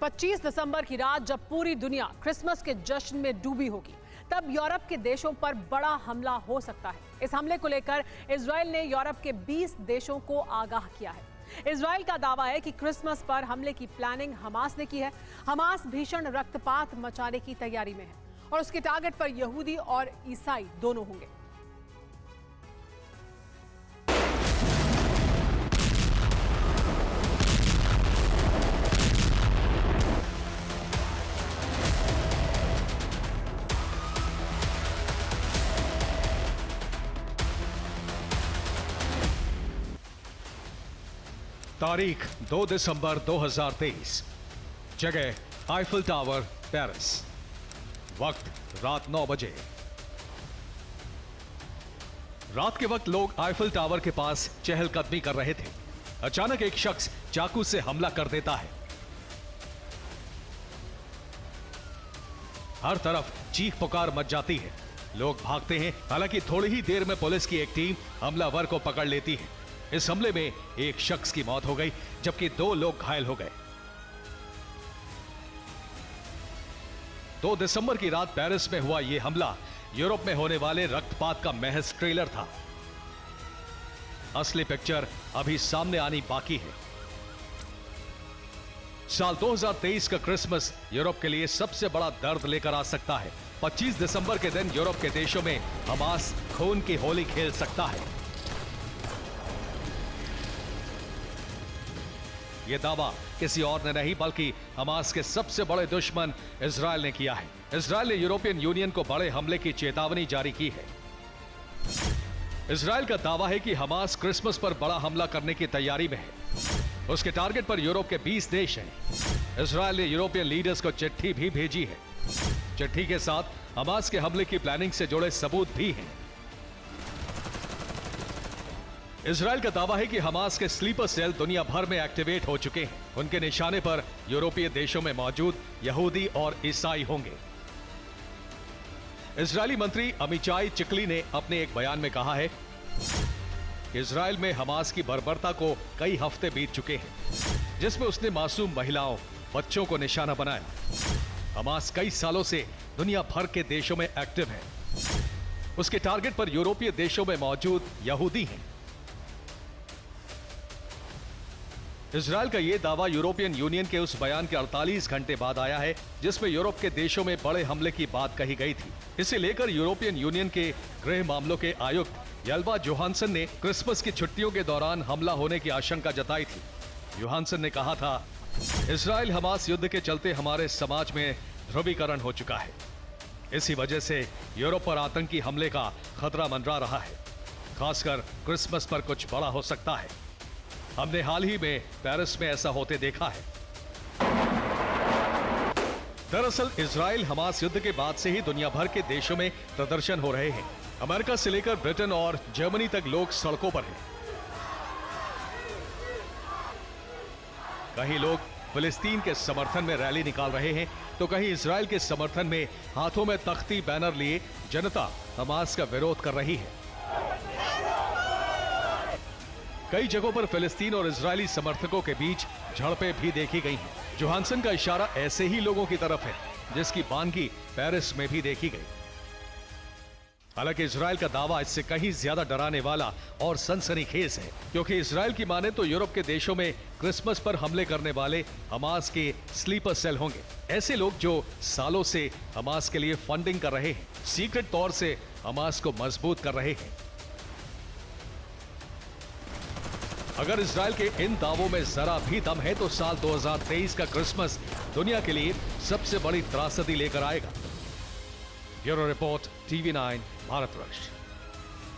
25 दिसंबर की रात जब पूरी दुनिया क्रिसमस के जश्न में डूबी होगी, तब यूरोप के देशों पर बड़ा हमला हो सकता है। इस हमले को लेकर इजराइल ने यूरोप के 20 देशों को आगाह किया है। इजराइल का दावा है कि क्रिसमस पर हमले की प्लानिंग हमास ने की है। हमास भीषण रक्तपात मचाने की तैयारी में है और उसके टारगेट पर यहूदी और ईसाई दोनों होंगे। तारीख 2 दिसंबर 2023, जगह आईफिल टावर, पेरिस, वक्त रात 9 बजे। रात के वक्त लोग आईफिल टावर के पास चहलकदमी कर रहे थे। अचानक एक शख्स चाकू से हमला कर देता है। हर तरफ चीख पुकार मच जाती है। लोग भागते हैं। हालांकि थोड़ी ही देर में पुलिस की एक टीम हमलावर को पकड़ लेती है। इस हमले में एक शख्स की मौत हो गई, जबकि 2 लोग घायल हो गए। 2 दिसंबर की रात पेरिस में हुआ यह हमला यूरोप में होने वाले रक्तपात का महज ट्रेलर था। असली पिक्चर अभी सामने आनी बाकी है। साल 2023 का क्रिसमस यूरोप के लिए सबसे बड़ा दर्द लेकर आ सकता है। 25 दिसंबर के दिन यूरोप के देशों में हमास खून की होली खेल सकता है। यह दावा किसी और ने नहीं बल्कि हमास के सबसे बड़े दुश्मन इजराइल ने किया है। इजराइल ने यूरोपियन यूनियन को बड़े हमले की चेतावनी जारी की है। इजराइल का दावा है कि हमास क्रिसमस पर बड़ा हमला करने की तैयारी में है। उसके टारगेट पर यूरोप के 20 देश हैं। इजराइल ने यूरोपियन लीडर्स को चिट्ठी भी भेजी है। चिट्ठी के साथ हमास के हमले की प्लानिंग से जुड़े सबूत भी हैं। इजराइल का दावा है कि हमास के स्लीपर सेल दुनिया भर में एक्टिवेट हो चुके हैं। उनके निशाने पर यूरोपीय देशों में मौजूद यहूदी और ईसाई होंगे। इजरायली मंत्री अमिचाई चिकली ने अपने एक बयान में कहा है कि इजराइल में हमास की बर्बरता को कई हफ्ते बीत चुके हैं, जिसमें उसने मासूम महिलाओं, बच्चों को निशाना बनाया। हमास कई सालों से दुनिया भर के देशों में एक्टिव है। उसके टारगेट पर यूरोपीय देशों में मौजूद यहूदी हैं। इजराइल का यह दावा यूरोपियन यूनियन के उस बयान के 48 घंटे बाद आया है, जिसमें यूरोप के देशों में बड़े हमले की बात कही गई थी। इसे लेकर यूरोपियन यूनियन के गृह मामलों के आयुक्त यल्बा जोहानसन ने क्रिसमस की छुट्टियों के दौरान हमला होने की आशंका जताई थी। जोहानसन ने कहा था, इजराइल हमास युद्ध के चलते हमारे समाज में ध्रुवीकरण हो चुका है। इसी वजह से यूरोप पर आतंकी हमले का खतरा मंडरा रहा है। खासकर क्रिसमस पर कुछ बड़ा हो सकता है। हमने हाल ही में पेरिस में ऐसा होते देखा है। दरअसल इजराइल हमास युद्ध के बाद से ही दुनिया भर के देशों में प्रदर्शन हो रहे हैं। अमेरिका से लेकर ब्रिटेन और जर्मनी तक लोग सड़कों पर हैं। कहीं लोग फिलिस्तीन के समर्थन में रैली निकाल रहे हैं, तो कहीं इजराइल के समर्थन में हाथों में तख्ती बैनर लिए जनता हमास का विरोध कर रही है। कई जगहों पर फिलिस्तीन और इजरायली समर्थकों के बीच झड़पें भी देखी गई हैं। जोहानसन का इशारा ऐसे ही लोगों की तरफ है, जिसकी बानगी पेरिस में भी देखी गई। हालांकि इजराइल का दावा इससे कहीं ज्यादा डराने वाला और सनसनीखेज है, क्योंकि इजराइल की माने तो यूरोप के देशों में क्रिसमस पर हमले करने वाले हमास के स्लीपर सेल होंगे। ऐसे लोग जो सालों से हमास के लिए फंडिंग कर रहे हैं, सीक्रेट तौर से हमास को मजबूत कर रहे हैं। अगर इजराइल के इन दावों में जरा भी दम है, तो साल 2023 का क्रिसमस दुनिया के लिए सबसे बड़ी त्रासदी लेकर आएगा। Bureau report, TV9 Bharatvarsh.